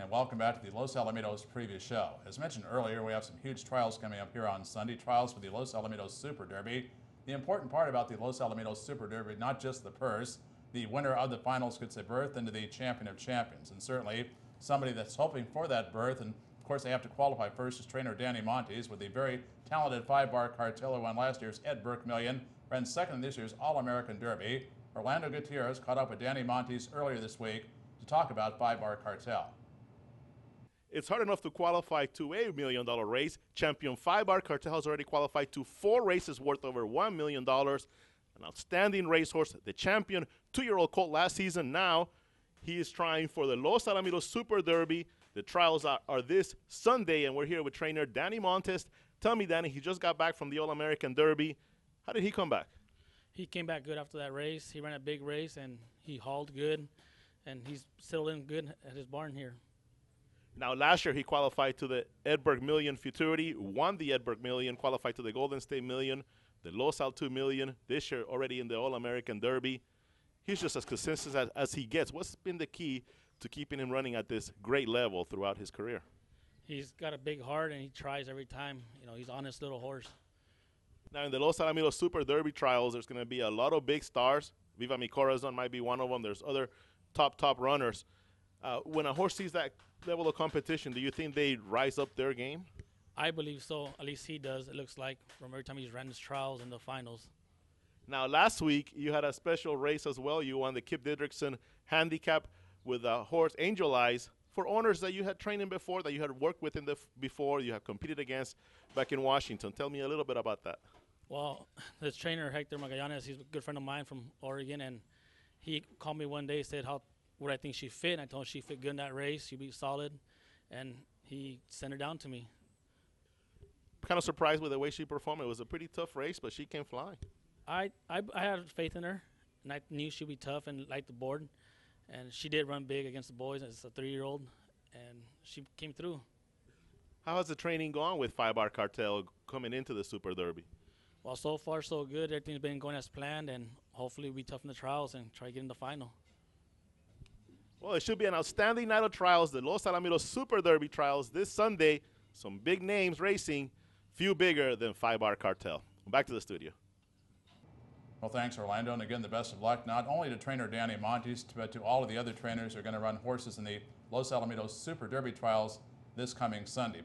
And welcome back to the Los Alamitos preview show. As mentioned earlier, we have some huge trials coming up here on Sunday, trials for the Los Alamitos Super Derby. The important part about the Los Alamitos Super Derby, not just the purse, the winner of the finals gets a berth into the Champion of Champions. And certainly somebody that's hoping for that berth, and of course they have to qualify first, is trainer Danny Montes with the very talented 5-bar cartel who won last year's Ed Burke Million, ran second in this year's All-American Derby. Orlando Gutierrez caught up with Danny Montes earlier this week to talk about 5-bar cartel. It's hard enough to qualify to a $1 million race. Champion 5-Bar Cartel has already qualified to 4 races worth over $1 million. An outstanding racehorse, the champion, 2-year-old colt last season. Now he is trying for the Los Alamitos Super Derby. The trials are this Sunday, and we're here with trainer Danny Montes. Tell me, Danny, he just got back from the All-American Derby. How did he come back? He came back good after that race. He ran a big race, and he hauled good, and he's settled in good at his barn here. Now, last year he qualified to the Ed Burke Million Futurity, won the Ed Burke Million, qualified to the Golden State Million, the Los Al 2 Million, this year already in the All-American Derby. He's just as consistent as he gets. What's been the key to keeping him running at this great level throughout his career? He's got a big heart, and he tries every time. You know, he's an honest little horse. Now, in the Los Alamitos Super Derby trials, there's going to be a lot of big stars. Viva Mi Corazon might be one of them. There's other top runners. When a horse sees that level of competition, do you think they rise up their game? I believe so. At least he does, it looks like, from every time he's ran his trials and the finals. Now, last week, you had a special race as well. You won the Kip Didrikson handicap with a horse, Angel Eyes, for owners that you had trained in before, that you had worked with before, you have competed against back in Washington. Tell me a little bit about that. Well, this trainer, Hector Magallanes, he's a good friend of mine from Oregon, and he called me one day, said how would I think she fit, and I told him she fit good in that race, she'd be solid, and he sent her down to me. Kind of surprised with the way she performed. It was a pretty tough race, but she came flying. I had faith in her, and I knew she'd be tough and like the board, and she did run big against the boys as a 3-year-old, and she came through. How has the training gone with 5-Bar Cartel coming into the Super Derby? Well, so far so good. Everything's been going as planned, and hopefully we toughen the trials and try to get in the final. Well, it should be an outstanding night of trials, the Los Alamitos Super Derby trials this Sunday. Some big names racing, few bigger than 5-Bar Cartel. Back to the studio. Well, thanks, Orlando, and again, the best of luck, not only to trainer Danny Montes, but to all of the other trainers who are going to run horses in the Los Alamitos Super Derby trials this coming Sunday.